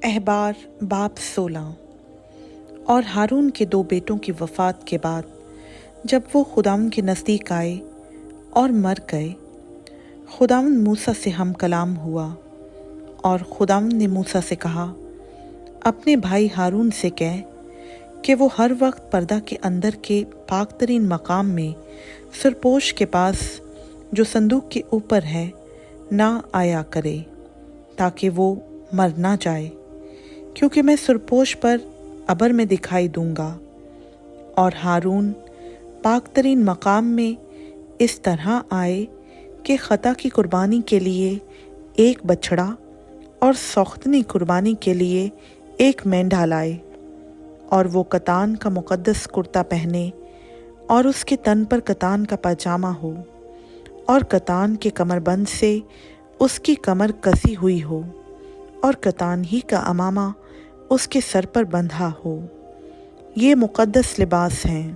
احبار باب 16۔ اور ہارون کے 2 بیٹوں کی وفات کے بعد جب وہ خداوند کے نزدیک آئے اور مر گئے، خداوند موسیٰ سے ہم کلام ہوا، اور خداوند نے موسیٰ سے کہا، اپنے بھائی ہارون سے کہہ کہ وہ ہر وقت پردہ کے اندر کے پاک ترین مقام میں سرپوش کے پاس جو صندوق کے اوپر ہے نہ آیا کرے، تاکہ وہ مر نہ جائے، کیونکہ میں سرپوش پر ابر میں دکھائی دوں گا۔ اور ہارون پاک ترین مقام میں اس طرح آئے کہ خطا کی قربانی کے لیے 1 بچڑا اور سوختنی قربانی کے لیے 1 مینڈھا لائے، اور وہ کتان کا مقدس کرتا پہنے، اور اس کے تن پر کتان کا پاجامہ ہو، اور کتان کے کمر بند سے اس کی کمر کسی ہوئی ہو، اور کتان ہی کا امامہ اس کے سر پر بندھا ہو۔ یہ مقدس لباس ہیں،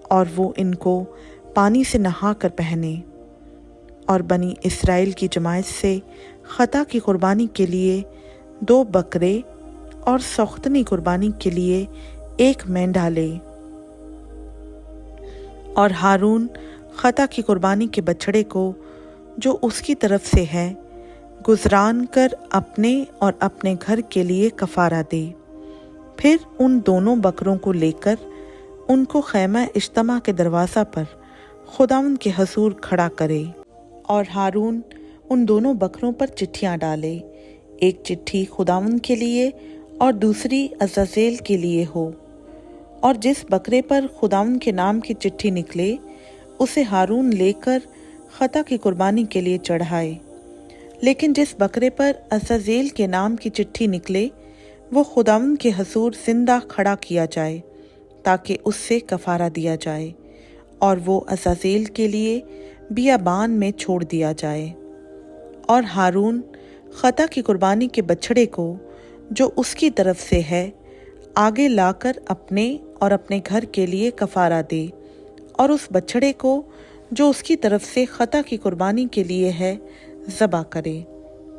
اور وہ ان کو پانی سے نہا کر پہنے۔ اور بنی اسرائیل کی جماعت سے خطا کی قربانی کے لیے 2 بکرے اور سوختنی قربانی کے لیے 1 مینڈھا لے۔ اور ہارون خطا کی قربانی کے بچڑے کو جو اس کی طرف سے ہے گزران کر اپنے اور اپنے گھر کے لیے کفارہ دے، پھر ان دونوں بکروں کو لے کر ان کو خیمہ اجتماع کے دروازہ پر خداوند کے حضور کھڑا کرے۔ اور ہارون ان دونوں بکروں پر چٹھیاں ڈالے، 1 چٹھی خداوند کے لیے اور دوسری عزازیل کے لیے ہو، اور جس بکرے پر خداوند کے نام کی چٹھی نکلے اسے ہارون لے کر خطا کی قربانی کے لیے چڑھائے، لیکن جس بکرے پر عزازیل کے نام کی چٹھی نکلے وہ خداوند کے حضور زندہ کھڑا کیا جائے، تاکہ اس سے کفارہ دیا جائے، اور وہ عزازیل کے لیے بیابان میں چھوڑ دیا جائے۔ اور ہارون خطا کی قربانی کے بچڑے کو جو اس کی طرف سے ہے آگے لا کر اپنے اور اپنے گھر کے لیے کفارہ دے، اور اس بچڑے کو جو اس کی طرف سے خطا کی قربانی کے لیے ہے ذبح کرے،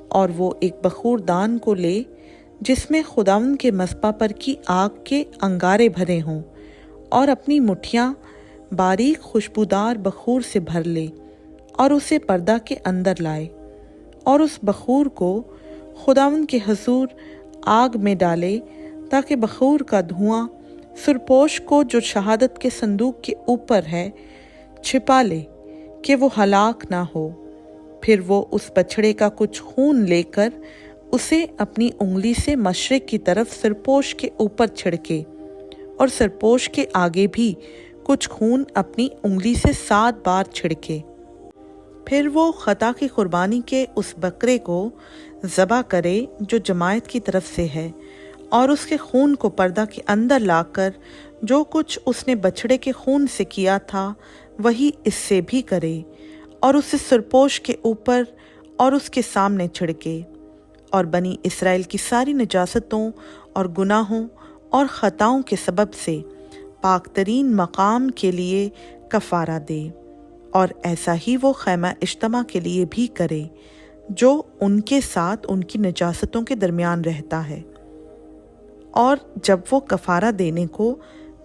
اور وہ 1 بخور دان کو لے جس میں خداوند کے مذبح پر کی آگ کے انگارے بھرے ہوں، اور اپنی مٹھیاں باریک خوشبودار بخور سے بھر لے، اور اسے پردہ کے اندر لائے، اور اس بخور کو خداوند کے حضور آگ میں ڈالے، تاکہ بخور کا دھواں سرپوش کو جو شہادت کے صندوق کے اوپر ہے چھپا لے کہ وہ ہلاک نہ ہو۔ پھر وہ اس بچڑے کا کچھ خون لے کر اسے اپنی انگلی سے مشرق کی طرف سرپوش کے اوپر چھڑکے، اور سرپوش کے آگے بھی کچھ خون اپنی انگلی سے 7 بار چھڑکے۔ پھر وہ خطا کی قربانی کے اس بکرے کو ذبح کرے جو جماعت کی طرف سے ہے، اور اس کے خون کو پردہ کے اندر لا کر جو کچھ اس نے بچڑے کے خون سے کیا تھا وہی اس سے بھی کرے، اور اسے سرپوش کے اوپر اور اس کے سامنے چھڑکے، اور بنی اسرائیل کی ساری نجاستوں اور گناہوں اور خطاؤں کے سبب سے پاک ترین مقام کے لیے کفارہ دے، اور ایسا ہی وہ خیمہ اجتماع کے لیے بھی کرے جو ان کے ساتھ ان کی نجاستوں کے درمیان رہتا ہے۔ اور جب وہ کفارہ دینے کو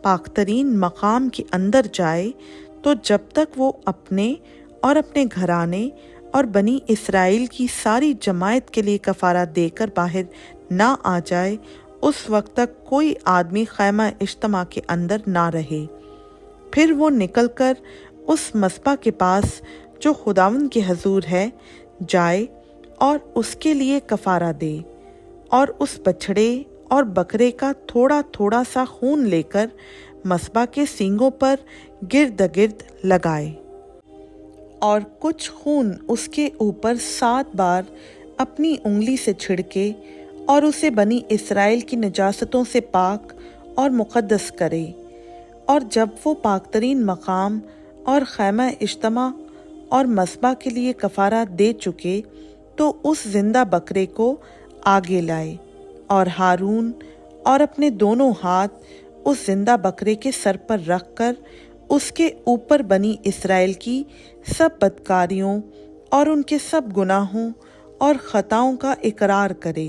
پاک ترین مقام کے اندر جائے تو جب تک وہ اپنے اور اپنے گھرانے اور بنی اسرائیل کی ساری جماعت کے لیے کفارہ دے کر باہر نہ آ جائے، اس وقت تک کوئی آدمی خیمہ اجتماع کے اندر نہ رہے۔ پھر وہ نکل کر اس مذبح کے پاس جو خداوند کے حضور ہے جائے، اور اس کے لیے کفارہ دے، اور اس بچڑے اور بکرے کا تھوڑا تھوڑا سا خون لے کر مذبح کے سینگوں پر گرد گرد لگائے، اور کچھ خون اس کے اوپر 7 بار اپنی انگلی سے چھڑکے، اور اسے بنی اسرائیل کی نجاستوں سے پاک اور مقدس کرے۔ اور جب وہ پاک ترین مقام اور خیمہ اجتماع اور مذبح کے لیے کفارہ دے چکے تو اس زندہ بکرے کو آگے لائے، اور ہارون اور اپنے دونوں ہاتھ اس زندہ بکرے کے سر پر رکھ کر اس کے اوپر بنی اسرائیل کی سب بدکاریوں اور ان کے سب گناہوں اور خطاؤں کا اقرار کرے،